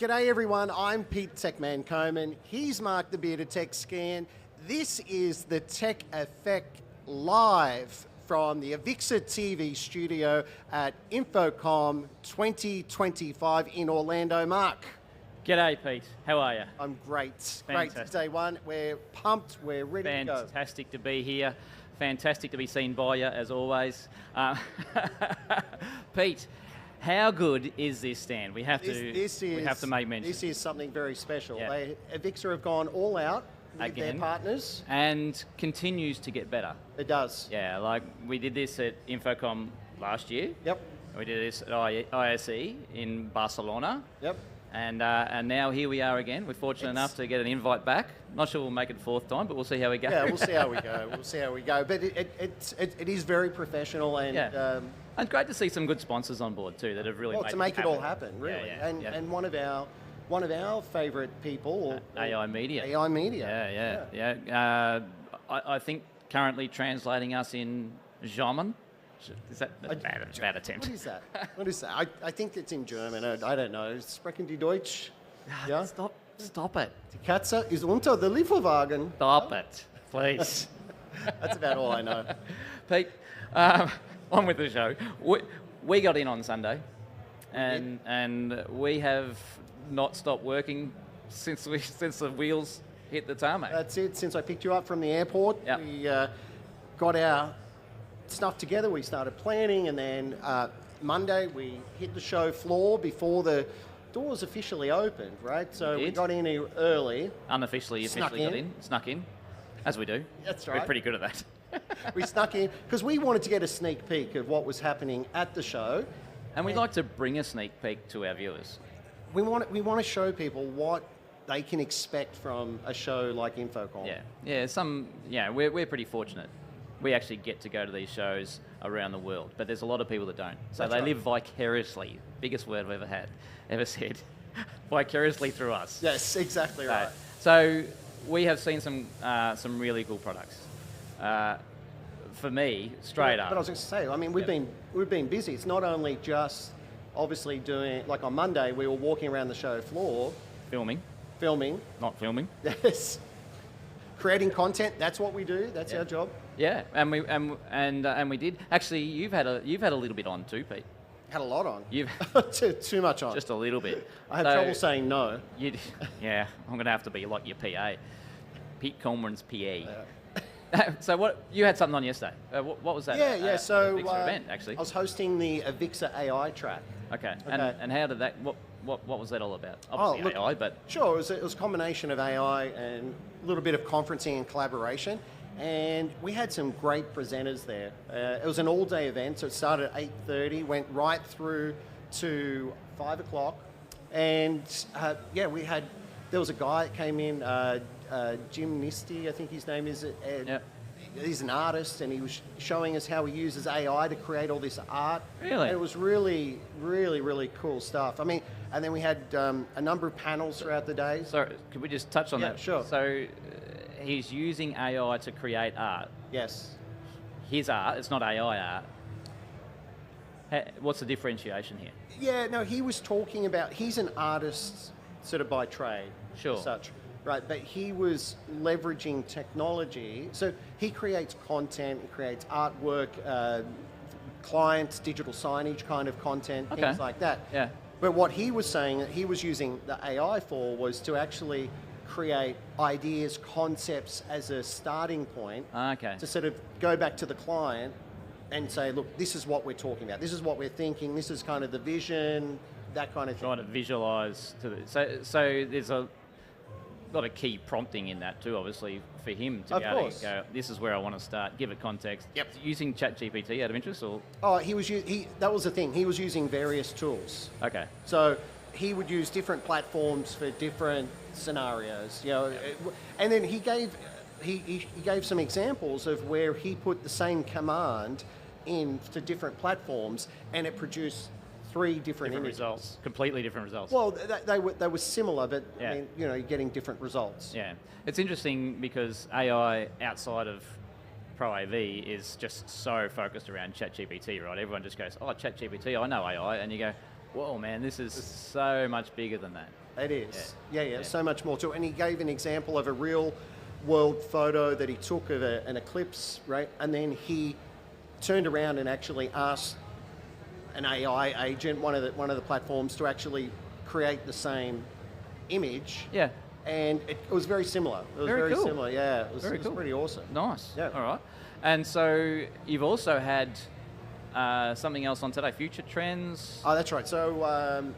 G'day everyone, I'm Pete Techman Coman. He's Mark the Bearded Tech Scan. This is the Tech Effect live from the Avixa TV studio at InfoComm 2025 in Orlando. Mark. G'day Pete, how are you? I'm great. Fantastic. Great. Day one, we're pumped, we're ready to go. Fantastic to be here. Fantastic to be seen by you, as always. Pete, how good is this stand? We have to make mention. This is something very special. Yeah. Avixa have gone all out with Again, their partners. And continues to get better. It does. Yeah, like we did this at InfoComm last year. Yep. We did this at ISE in Barcelona. Yep. And now here we are again. We're fortunate enough to get an invite back. Not sure we'll make it the fourth time, but we'll see how we go. Yeah, we'll see how we go. We'll see how we go. But it is very professional and and great to see some good sponsors on board too that have really made it all happen. Really, Yeah. And one of our favourite people, AI Media. AI Media. Yeah. I think currently translating us in German. Is that a bad attempt? What is that? What is that? I think it's in German. I don't know. Sprechen die Deutsch? Yeah. Stop it. Die Katze ist unter der Lieferwagen. Stop it, please. That's about all I know. Pete, on with the show. We got in on Sunday, and we have not stopped working since the wheels hit the tarmac. That's it. Since I picked you up from the airport, we got our stuff together. We started planning, and then Monday we hit the show floor before the doors officially opened, right? So we got in here early. Unofficially, got in. Snuck in, as we do. That's right. We're pretty good at that. We snuck in because we wanted to get a sneak peek of what was happening at the show. And we'd like to bring a sneak peek to our viewers. We want to show people what they can expect from a show like InfoComm. We're pretty fortunate. We actually get to go to these shows around the world, but there's a lot of people that don't. So they live vicariously, biggest word I've ever said, vicariously through us. Yes, exactly right. So we have seen some really cool products. For me, straight up. But I was going to say, I mean, we've been busy. It's not only just obviously doing, like on Monday, we were walking around the show floor. Filming. Not filming. Yes. Creating content, that's what we do. That's our job. Yeah, and we did. Actually, you've had a little bit on too, Pete. Had a lot on. You've too much on. Just a little bit. I had trouble saying no. I'm going to have to be like your PA, Pete Coleman's PA. So what you had something on yesterday? What was that? Yeah. So event actually. I was hosting the Avixa AI track. Okay. And how did that? What was that all about? Obviously AI, but sure, it was a combination of AI and a little bit of conferencing and collaboration. And we had some great presenters there. It was an all-day event, so it started at 8:30, went right through to 5 o'clock. And there was a guy that came in, Jim Nisty, I think his name is. He's an artist, and he was showing us how he uses AI to create all this art. Really? And it was really, really, really cool stuff. I mean, and then we had a number of panels throughout the day. Sorry, could we just touch on that? Yeah, sure. So he's using AI to create art. Yes. His art, it's not AI art. What's the differentiation here? Yeah, no, he was talking about, he's an artist sort of by trade. Sure. As such. Right, but he was leveraging technology. So he creates content, he creates artwork, clients, digital signage kind of content, things like that. Yeah. But what he was saying that he was using the AI for was to actually create ideas, concepts as a starting point to sort of go back to the client and say, look, this is what we're talking about. This is what we're thinking. This is kind of the vision, that kind of thing. Trying to visualise. So there's a lot of key prompting in that too, obviously, for him to be able to go, this is where I want to start, give it context. Yep. Using ChatGPT out of interest? Or? Oh, that was the thing. He was using various tools. Okay. So he would use different platforms for different scenarios, and then he gave some examples of where he put the same command into different platforms, and it produced three different images. Results, completely different results. Well, they were similar, but I mean, you're getting different results. Yeah, it's interesting because AI outside of Pro AV is just so focused around ChatGPT, right? Everyone just goes, oh, ChatGPT, I know AI, and you go, whoa, man, this is so much bigger than that. It is. Yeah. Yeah. So much more to it. And he gave an example of a real world photo that he took of an eclipse, right? And then he turned around and actually asked an AI agent, one of the platforms, to actually create the same image. Yeah. And it was very similar. It was Very cool. similar. Yeah. It was Cool. pretty awesome. Nice. Yeah. All right. And so you've also had something else on today, Future Trends. Oh, that's right. So,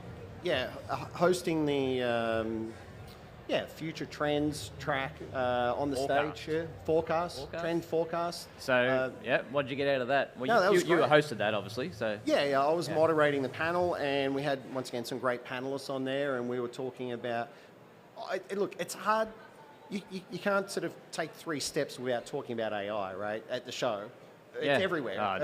hosting the Future Trends track on the Forecast. stage here. Forecast. Trend forecast. So, what did you get out of that? Well, No, that was you great. hosted that, obviously. So Yeah, I was moderating the panel, and we had, once again, some great panelists on there, and we were talking about... look, it's hard. You can't sort of take 3 steps without talking about AI, right, at the show. It's everywhere. Oh,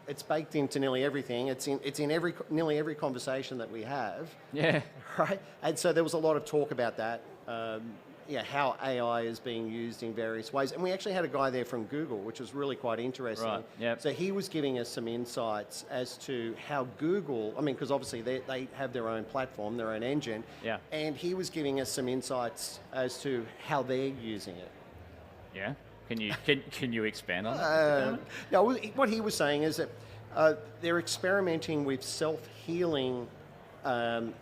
it's baked into nearly everything. It's in nearly every conversation that we have. Yeah. Right? And so there was a lot of talk about that, how AI is being used in various ways. And we actually had a guy there from Google, which was really quite interesting. Right, yep. So he was giving us some insights as to how Google, because obviously they have their own platform, their own engine. Yeah. And he was giving us some insights as to how they're using it. Yeah. Can you expand on that? No, what he was saying is that they're experimenting with self-healing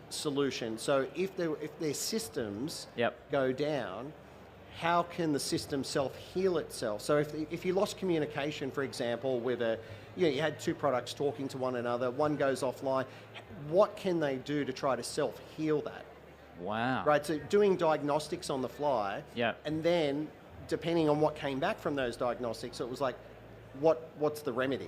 solutions. So if their systems go down, how can the system self-heal itself? So if you lost communication, for example, with you had 2 products talking to one another, one goes offline, what can they do to try to self-heal that? Wow. Right, so doing diagnostics on the fly, and then depending on what came back from those diagnostics, it was like, what's the remedy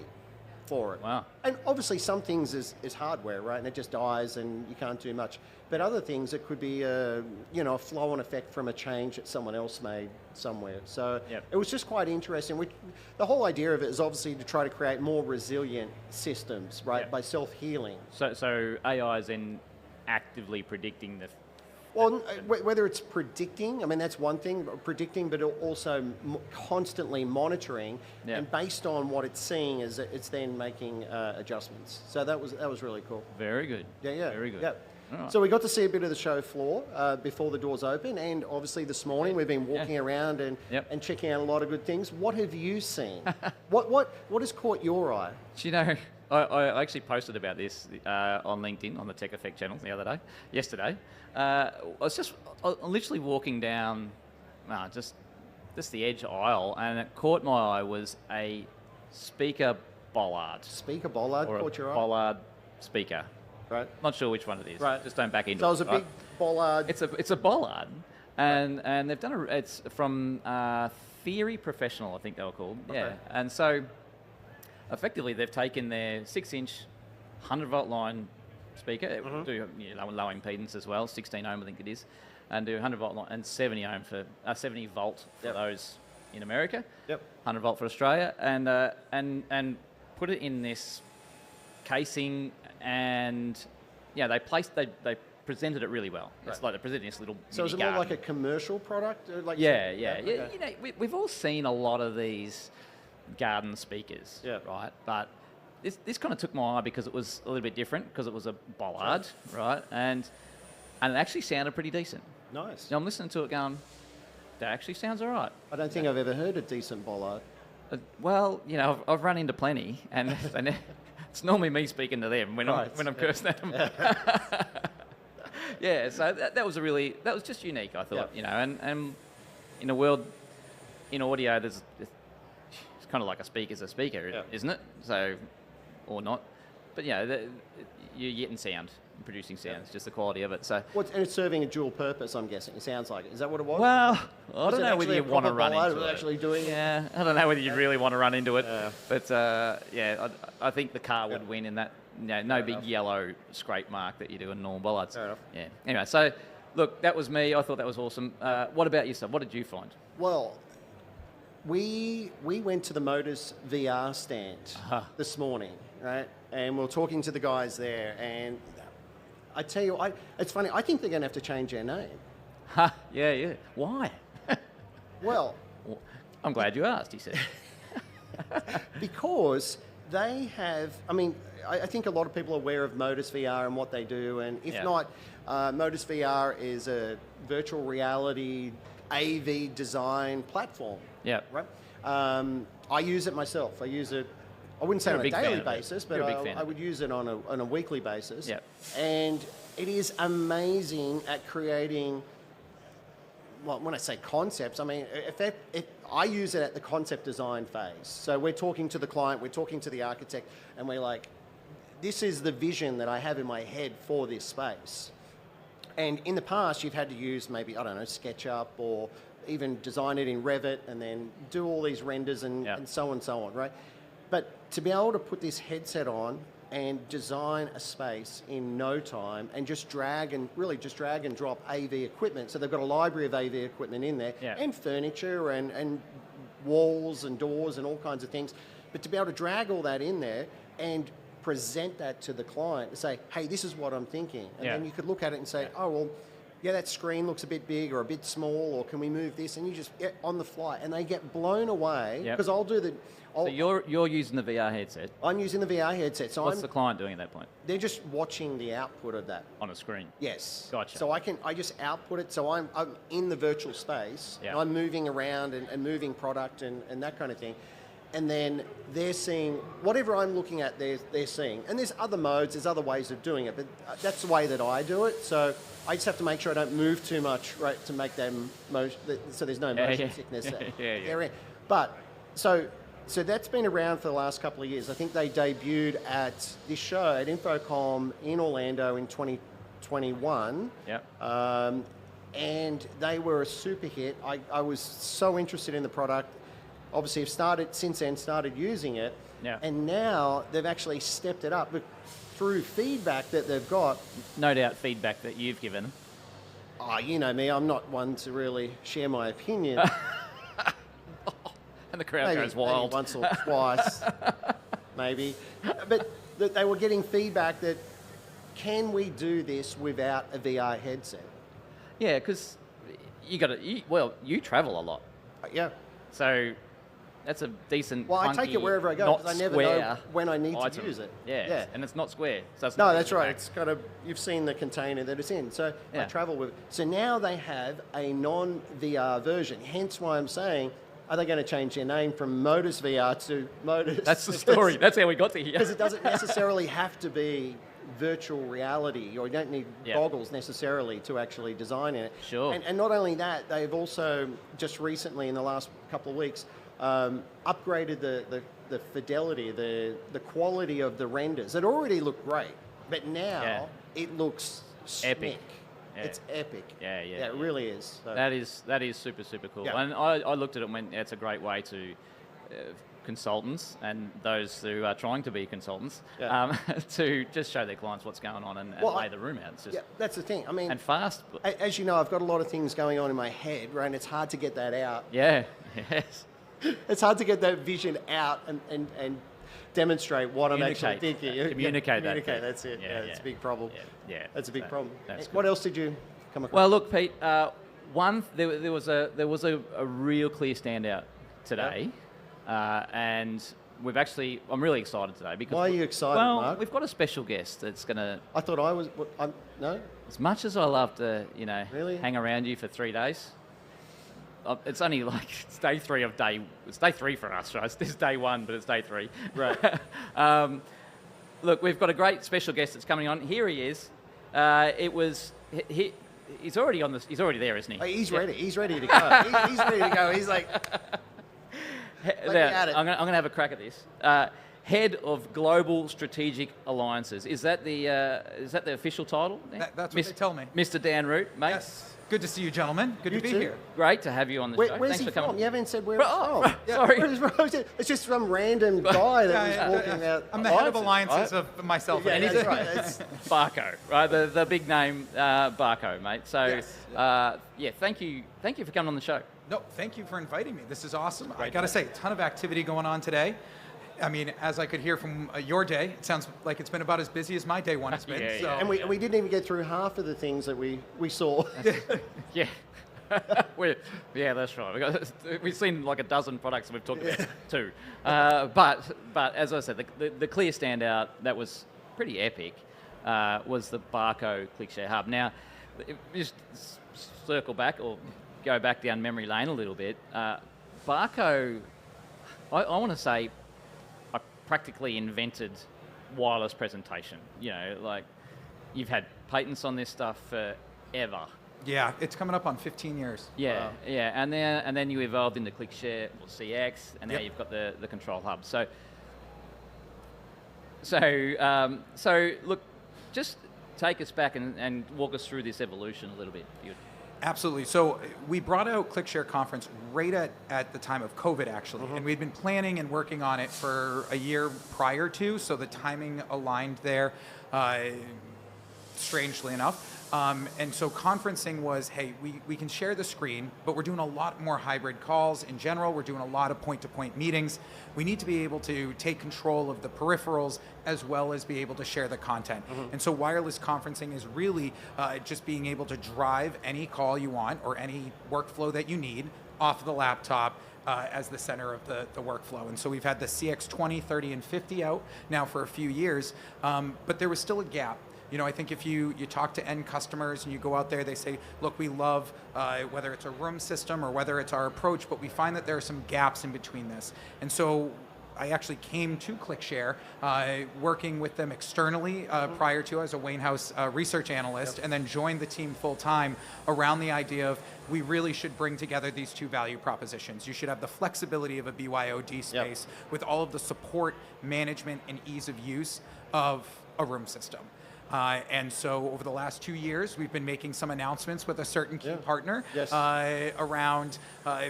for it? Wow. And obviously some things is hardware, right? And it just dies and you can't do much. But other things, it could be a flow-on effect from a change that someone else made somewhere. So it was just quite interesting. The whole idea of it is obviously to try to create more resilient systems, right? By self-healing. So AI is then actively predicting the... Well, whether it's predicting, that's one thing, predicting, but also constantly monitoring, and based on what it's seeing, it's then making adjustments. So that was really cool. Very good. Yeah. Very good. Yeah. Right. So we got to see a bit of the show floor before the doors open, and obviously this morning we've been walking around and checking out a lot of good things. What have you seen? What has caught your eye? Do you know, I actually posted about this on LinkedIn on the Tech Effect channel yesterday. I'm literally walking down just the edge aisle, and it caught my eye was a speaker bollard. Speaker bollard or caught your eye? Bollard speaker. Right. Not sure which one it is. Right. Just don't back into So it. it was a big bollard. It's a bollard, and they've done it's from Theory Professional, I think they were called. Okay. Yeah. And so effectively they've taken their 6-inch 100-volt line speaker, do low impedance as well, 16 ohm I think it is, and do 100-volt line and 70 ohm for 70 volt for those in America. 100 volt for Australia, and put it in this casing, and they presented it really well. It's like they presented this little. So is it more like a commercial product? Okay. We've all seen a lot of these garden speakers, right? But this kind of took my eye because it was a little bit different, because it was a bollard, right? And it actually sounded pretty decent. Nice. Now I'm listening to it going, that actually sounds all right. I don't think I've ever heard a decent bollard. Well, I've run into plenty, and it's normally me speaking to them when I'm cursing at them. So that was just unique, I thought, and in a world in audio, it's kind of like a speaker's a speaker, isn't it? So, or not, but you're getting sound, producing sound. It's just the quality of it. So, and it's serving a dual purpose, I'm guessing. It sounds like it. Is that what it was? Well, I don't know whether you want to run into it. Actually doing I don't know whether you really want to run into it. But I think the car would win in that. No big yellow scrape mark that you do in normal bollards. Fair enough. Yeah. Anyway, so look, that was me. I thought that was awesome. What about yourself? What did you find? Well, we went to the Motors VR stand this morning, right? And we were talking to the guys there, and I tell you, it's funny. I think they're going to have to change their name. Yeah. Why? Well, I'm glad you asked, he said. because they have, I mean, I think a lot of people are aware of Modus VR and what they do, and if not, Modus VR is a virtual reality AV design platform. Yeah. Right? I use it myself. I use it, I wouldn't say You're on a a big fan daily of it. basis, but You're a big fan I of would use it on a weekly basis. Yeah. And it is amazing at creating, well, when I say concepts, I mean, if I use it at the concept design phase. So we're talking to the client, we're talking to the architect, and we're like, this is the vision that I have in my head for this space. And in the past, you've had to use maybe, I don't know, SketchUp or even design it in Revit and then do all these renders and so on, right? But to be able to put this headset on and design a space in no time and just drag and drop AV equipment. So they've got a library of AV equipment in there and furniture and walls and doors and all kinds of things. But to be able to drag all that in there and present that to the client and say, hey, this is what I'm thinking. And then you could look at it and say, oh, well, yeah, that screen looks a bit big or a bit small, or can we move this? And you just, on the fly. And they get blown away because I'll do the... So you're using the VR headset. I'm using the VR headset. So What's the client doing at that point? They're just watching the output of that. On a screen? Yes. Gotcha. So I just output it. So I'm in the virtual space. Yeah. And I'm moving around and moving product and that kind of thing. And then they're seeing whatever I'm looking at, they're seeing. And there's other modes, there's other ways of doing it, but that's the way that I do it. So I just have to make sure I don't move too much, right, to make them so there's no motion sickness. But so that's been around for the last couple of years. I think they debuted at this show at InfoComm in Orlando in 2021. And they were a super hit. I was so interested in the product. Obviously, have since then started using it, and now they've actually stepped it up through feedback that they've got. No doubt feedback that you've given. Oh, you know me, I'm not one to really share my opinion. And the crowd goes wild. Maybe once or twice, maybe. But they were getting feedback that, can we do this without a VR headset? Yeah, because you travel a lot. Yeah. So that's a decent. Well, I take it wherever I go because I never know when I need item. to use it. Yeah, and it's not square. So it's no, that's right. It's kind of, you've seen the container that it's in. So I Yeah. travel with. So now they have a non-VR version. Hence why I'm saying, are they going to change their name from Modus VR to Modus? That's the story. That's how we got to here. Because it doesn't necessarily have to be virtual reality, or you don't need goggles necessarily to actually design it. Sure. And not only that, they've also just recently, in the last couple of weeks, upgraded the fidelity, the quality of the renders. It already looked great, but now it looks epic. Yeah. It's epic. Yeah, it really is. So. That is super, super cool. Yeah. And I looked at it and went, it's a great way to consultants and those who are trying to be consultants to just show their clients what's going on and lay the room out. It's just, that's the thing. I mean, and fast. As you know, I've got a lot of things going on in my head, right? And it's hard to get that out. Yeah, yes. It's hard to get that vision out and demonstrate what I'm actually thinking. Communicate that. That's it. Yeah, it's a big problem. Yeah, that's a big problem. That's what else did you come across? Well, look, Pete. There was a real clear standout today, and I'm really excited today because. Why are you excited, Mark? We've got a special guest that's going to. I thought I was. No. As much as I love to, really? hang around you for 3 days. It's only it's day 3 of day. It's day 3 for us, right? It's day 1, but it's day 3. Right. Look, we've got a great special guest that's coming on. Here he is. He's already on this. He's already there, isn't he? He's ready. He's ready to go. He's ready to go. He's like. I'm going to have a crack at this. Head of Global Strategic Alliances. Is that the official title? That's what they tell me. Mr. Dan Root, mate. Yes. Good to see you, gentlemen. Good to be here. Great to have you on the show. Where's Thanks he for coming. from? You haven't said where he's from. Sorry. It's just some random guy that was walking out. I'm the head of alliances of myself. Yeah, that's right. That's Barco, right? The big name, Barco, mate. So, thank you for coming on the show. No, thank you for inviting me. This is awesome. I got to say, a ton of activity going on today. I mean, as I could hear from your day, it sounds like it's been about as busy as my day one has been. And we didn't even get through half of the things that we saw. Yeah. Yeah, that's right. We've seen like a dozen products, and we've talked about two. But as I said, the clear standout that was pretty epic was the Barco ClickShare Hub. Now, just circle back or go back down memory lane a little bit. Barco, I want to say, I practically invented wireless presentation. You know, like you've had patents on this stuff forever. Yeah, it's coming up on 15 years. Yeah, Wow. yeah, and then you evolved into ClickShare or CX, and now you've got the control hub. So look, just take us back and walk us through this evolution a little bit. If you would. Absolutely. So we brought out ClickShare Conference right at the time of COVID, actually. And we'd been planning and working on it for a year prior to, so the timing aligned there, strangely enough. And so conferencing was, hey, we can share the screen, but we're doing a lot more hybrid calls in general. We're doing a lot of point-to-point meetings. We need to be able to take control of the peripherals as well as be able to share the content. And so wireless conferencing is really just being able to drive any call you want or any workflow that you need off the laptop as the center of the workflow. And so we've had the CX20, 30, and 50 out now for a few years, but there was still a gap. You know, I think if you talk to end customers and you go out there, they say, look, we love whether it's a room system or whether it's our approach, but we find that there are some gaps in between this. And so I actually came to ClickShare, working with them externally prior to as a Wayne House research analyst, and then joined the team full time around the idea of we really should bring together these two value propositions. You should have the flexibility of a BYOD space with all of the support, management, and ease of use of a room system. And so over the last 2 years, we've been making some announcements with a certain key partner around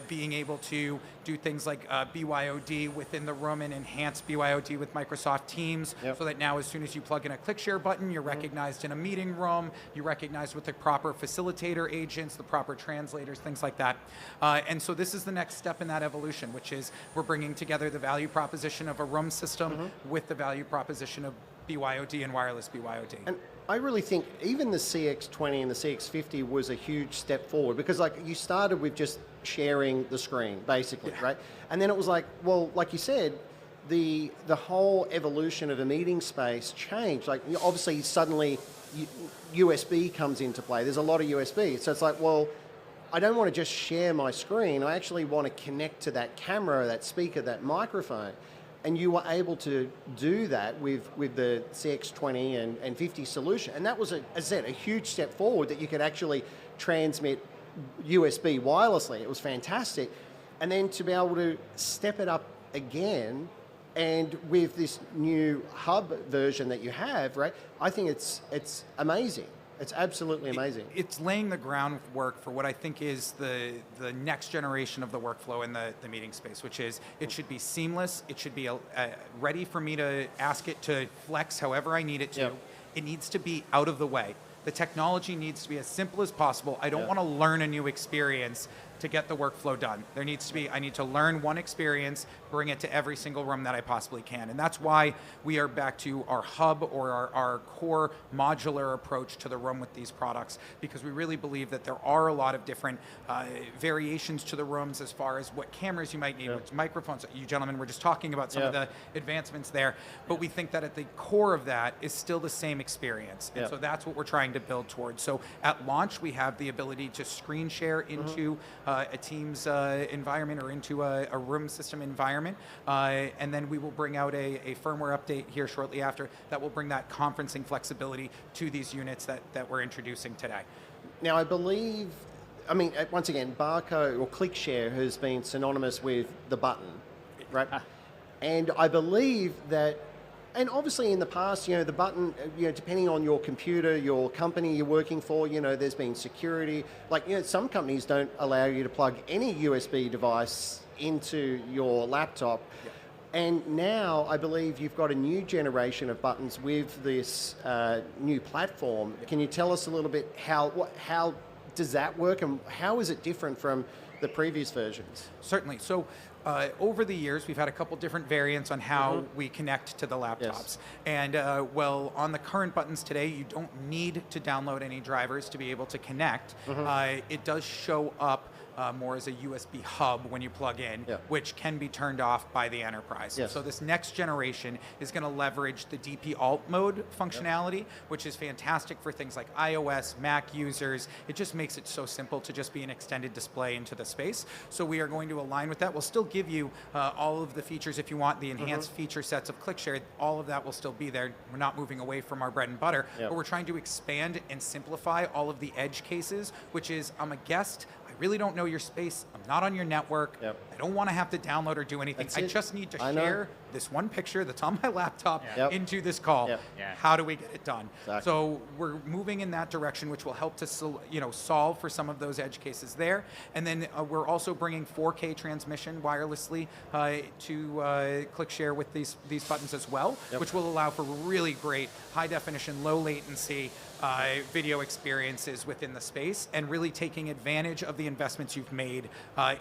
being able to do things like BYOD within the room and enhance BYOD with Microsoft Teams so that now as soon as you plug in a ClickShare button, you're recognized in a meeting room, you're recognized with the proper facilitator agents, the proper translators, things like that. And so this is the next step in that evolution, which is we're bringing together the value proposition of a room system with the value proposition of BYOD and wireless BYOD. And I really think even the CX20 and the CX50 was a huge step forward because like you started with just sharing the screen basically, right? And then it was like, well, like you said, the whole evolution of a meeting space changed. Like obviously suddenly USB comes into play. There's a lot of USB. So it's like, well, I don't want to just share my screen. I actually want to connect to that camera, that speaker, that microphone. And you were able to do that with the CX20 and 50 solution. And that was, as I said, a huge step forward that you could actually transmit USB wirelessly. It was fantastic. And then to be able to step it up again, and with this new hub version that you have, right, I think it's amazing. It's absolutely amazing. It's laying the groundwork for what I think is the next generation of the workflow in the meeting space, which is it should be seamless. It should be ready for me to ask it to flex however I need it to. It needs to be out of the way. The technology needs to be as simple as possible. I don't want to learn a new experience to get the workflow done. There needs to be, I need to learn one experience, bring it to every single room that I possibly can. And that's why we are back to our hub or our core modular approach to the room with these products, because we really believe that there are a lot of different variations to the rooms as far as what cameras you might need, which microphones. You gentlemen were just talking about some of the advancements there, but we think that at the core of that is still the same experience. And so that's what we're trying to build towards. So at launch, we have the ability to screen share into a Teams environment or into a room system environment. And then we will bring out a firmware update here shortly after that will bring that conferencing flexibility to these units that we're introducing today. Now, I believe, I mean, once again, Barco or ClickShare has been synonymous with the button, right? And I believe that, and obviously in the past, the button, depending on your computer, your company you're working for, there's been security. Like, some companies don't allow you to plug any USB device into your laptop. And now I believe you've got a new generation of buttons with this new platform. Can you tell us a little bit how does that work and how is it different from the previous versions? Certainly. So Over the years, we've had a couple different variants on how we connect to the laptops. Yes. And well, on the current buttons today, you don't need to download any drivers to be able to connect. It does show up more as a USB hub when you plug in, which can be turned off by the enterprise. Yes. So this next generation is going to leverage the DP alt mode functionality, which is fantastic for things like iOS, Mac users. It just makes it so simple to just be an extended display into the space. So we are going to align with that. We'll still give you all of the features if you want, the enhanced feature sets of ClickShare. All of that will still be there. We're not moving away from our bread and butter, but we're trying to expand and simplify all of the edge cases, which is, I'm a guest, I really don't know your space, I'm not on your network, I don't want to have to download or do anything. I just need to share this one picture that's on my laptop into this call. How do we get it done? Exactly. So we're moving in that direction, which will help to solve for some of those edge cases there. And then we're also bringing 4K transmission wirelessly to ClickShare with these buttons as well, which will allow for really great high definition, low latency video experiences within the space, and really taking advantage of the investments you've made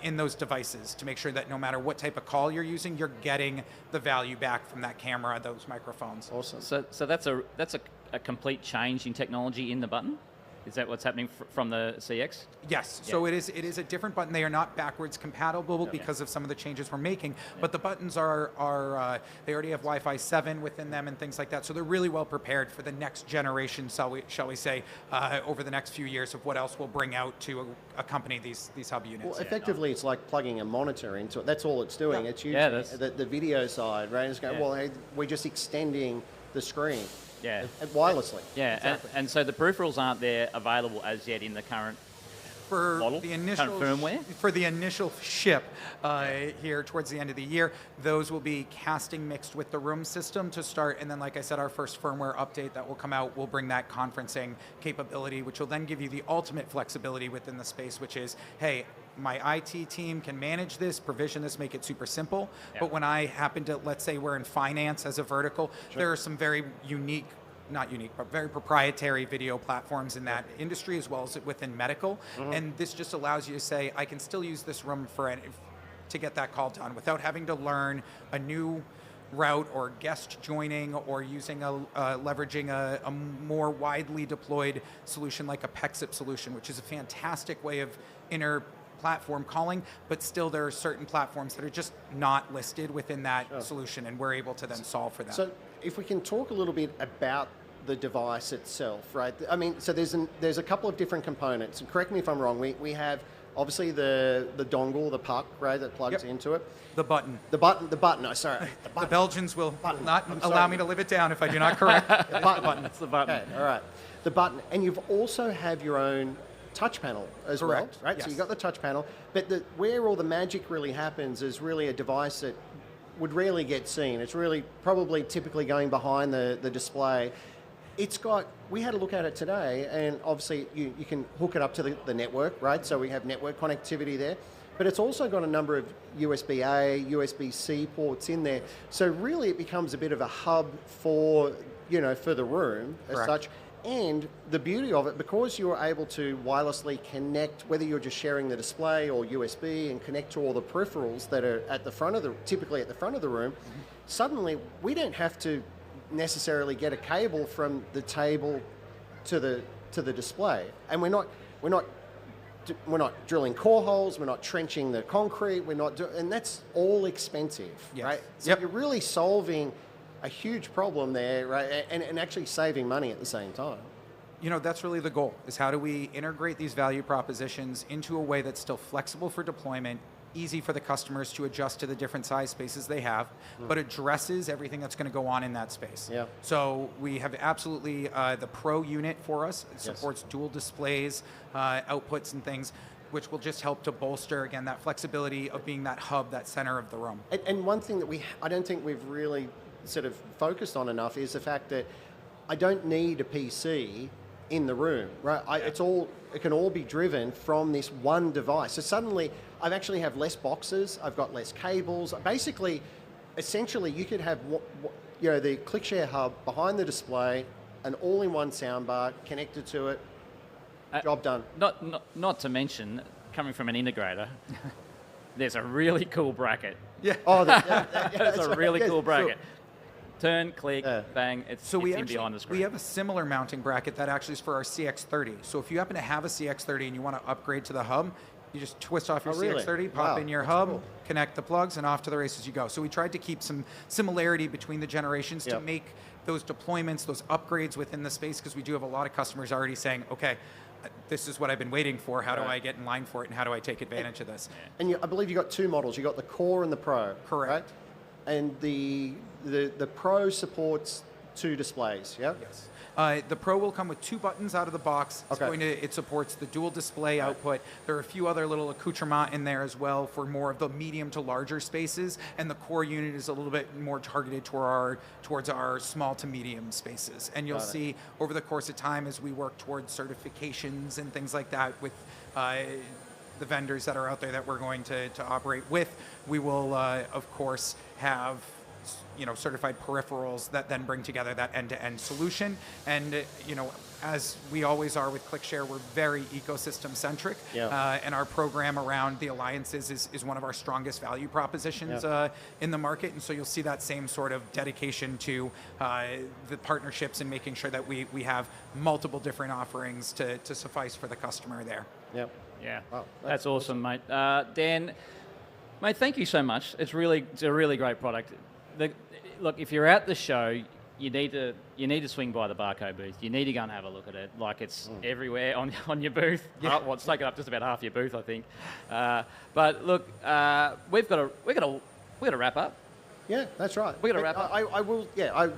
in those devices to make sure that no matter what type of call you're using, you're getting the value back from that camera, those microphones. Awesome. So that's a complete change in technology in the button? Is that what's happening from the CX? Yes. So it is a different button. They are not backwards compatible because of some of the changes we're making. But the buttons are they already have Wi-Fi 7 within them and things like that. So they're really well prepared for the next generation, shall we say, over the next few years of what else we'll bring out to accompany these hub units. Well, effectively, it's like plugging a monitor into it. That's all it's doing. It's using the video side, right? It's going, well, hey, we're just extending the screen. Wirelessly. Exactly. And so the peripherals aren't there available as yet in the current model, the initial current firmware? For the initial ship here towards the end of the year, those will be casting mixed with the room system to start, and then like I said, our first firmware update that will come out will bring that conferencing capability, which will then give you the ultimate flexibility within the space, which is, hey, my IT team can manage this, provision this, make it super simple. But when I happen to, let's say we're in finance as a vertical, there are some very not unique, but very proprietary video platforms in that industry, as well as within medical. And this just allows you to say, I can still use this room to get that call done without having to learn a new route or guest joining or using leveraging a more widely deployed solution like a PEXIP solution, which is a fantastic way of platform calling, but still there are certain platforms that are just not listed within that solution, and we're able to then solve for that. So if we can talk a little bit about the device itself, right? I mean, so there's a couple of different components, and correct me if I'm wrong, we have obviously the dongle, the puck, right, that plugs into it. The button. The button, the button. The Belgians will not allow me to live it down if I do not correct the button. That's the button. Okay, all right. The button, and you've also have your own touch panel as well, right? Yes. So you've got the touch panel, but where all the magic really happens is really a device that would rarely get seen. It's really probably typically going behind the display. We had a look at it today, and obviously you can hook it up to the network, right? So we have network connectivity there, but it's also got a number of USB-A, USB-C ports in there. So really it becomes a bit of a hub for the room as such. And the beauty of it, because you're able to wirelessly connect, whether you're just sharing the display or USB, and connect to all the peripherals that are typically at the front of the room, suddenly we don't have to necessarily get a cable from the table to the display, and we're not drilling core holes, we're not trenching the concrete, and that's all expensive, right? So you're really solving a huge problem there, right? And actually saving money at the same time. That's really the goal, is how do we integrate these value propositions into a way that's still flexible for deployment, easy for the customers to adjust to the different size spaces they have, but addresses everything that's going to go on in that space. So we have absolutely the Pro unit for us. It supports dual displays, outputs and things, which will just help to bolster, again, that flexibility of being that hub, that center of the room. And one thing that I don't think we've really sort of focused on enough is the fact that I don't need a PC in the room, right? It can all be driven from this one device. So suddenly I actually have less boxes, I've got less cables. Basically, essentially you could have the ClickShare hub behind the display, an all-in-one soundbar connected to it, job done. Not to mention, coming from an integrator, there's a really cool bracket. Yeah. Oh, It's a really cool bracket. Turn, click, Yeah. bang, it's So we in actually behind the screen. we have a similar mounting bracket that actually is for our CX30. So if you happen to have a CX30 and you want to upgrade to the hub, you just twist off your Oh, really? CX30, pop Wow, in your that's hub, cool. connect the plugs, and off to the races you go. So we tried to keep some similarity between the generations to Yep. make those deployments, those upgrades within the space, because we do have a lot of customers already saying, okay, this is what I've been waiting for. How do Right. I get in line for it, and how do I take advantage of this? And I believe you got two models. You got the Core and the Pro. Correct. Right? And the Pro supports 2 displays. Yeah. Yes. The Pro will come with 2 buttons out of the box. Okay. It supports the dual display output. There are a few other little accoutrements in there as well for more of the medium to larger spaces. And the Core unit is a little bit more targeted towards our small to medium spaces. And you'll Got it. see over the course of time as we work towards certifications and things like that with the vendors that are out there that we're going to operate with, we will, of course, have certified peripherals that then bring together that end-to-end solution. And as we always are with ClickShare, we're very ecosystem centric. Yeah. And our program around the alliances is one of our strongest value propositions in the market. And so you'll see that same sort of dedication to the partnerships and making sure that we have multiple different offerings to suffice for the customer there. Yep. Yeah, Wow, that's awesome, mate. Dan, mate, thank you so much. It's a really great product. Look, if you're at the show, you need to swing by the Barco booth. You need to go and have a look at it. Like, it's everywhere on your booth. Yeah. Well, it's taken up just about half your booth, I think. But look, we've got to wrap up. Yeah, that's right. We gotta But wrap up. I will. Yeah,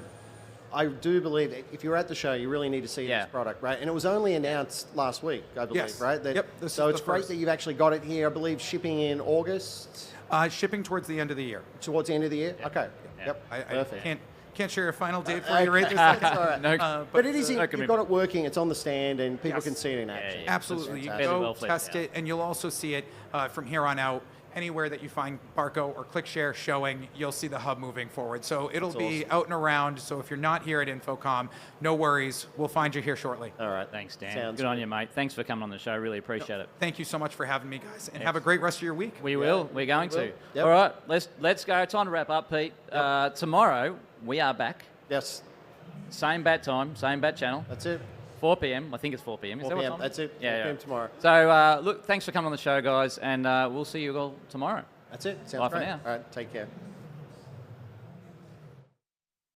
I do believe that if you're at the show, you really need to see Yeah. this product, right? And it was only announced last week, I believe, Yes. right? Yep, this So is it's the great first. that you've actually got it here. I believe shipping in August, Shipping towards the end of the year. towards the end of the year. Okay. Yeah. Yep. I Perfect. can't share a final date for you right this second. That's all right. No, But it is. no You've commitment. got it working. It's on the stand, and people Yes. can see it in action. yeah. Absolutely. You fantastic. go Well fleshed test out. it, and you'll also see it from here on out. Anywhere that you find Barco or ClickShare showing, you'll see the hub moving forward. So it'll That's be awesome. out and around. So if you're not here at InfoComm, no worries. We'll find you here shortly. All right. Thanks, Dan. Sounds Good on good. you, mate. Thanks for coming on the show. Really appreciate it. Thank you so much for having me, guys, and have a great rest of your week. We will. We're going we will. to. Yep. All right. Let's go. Time to wrap up, Pete. Tomorrow we are back. Yes. Same bat time, same bat channel. That's it. 4 p.m. I think it's 4 p.m. Is 4 that what p.m. time? That's it. 4 Yeah, p.m. tomorrow. So look, thanks for coming on the show, guys, and we'll see you all tomorrow. That's it. Sounds Bye for great. now. All right. Take care.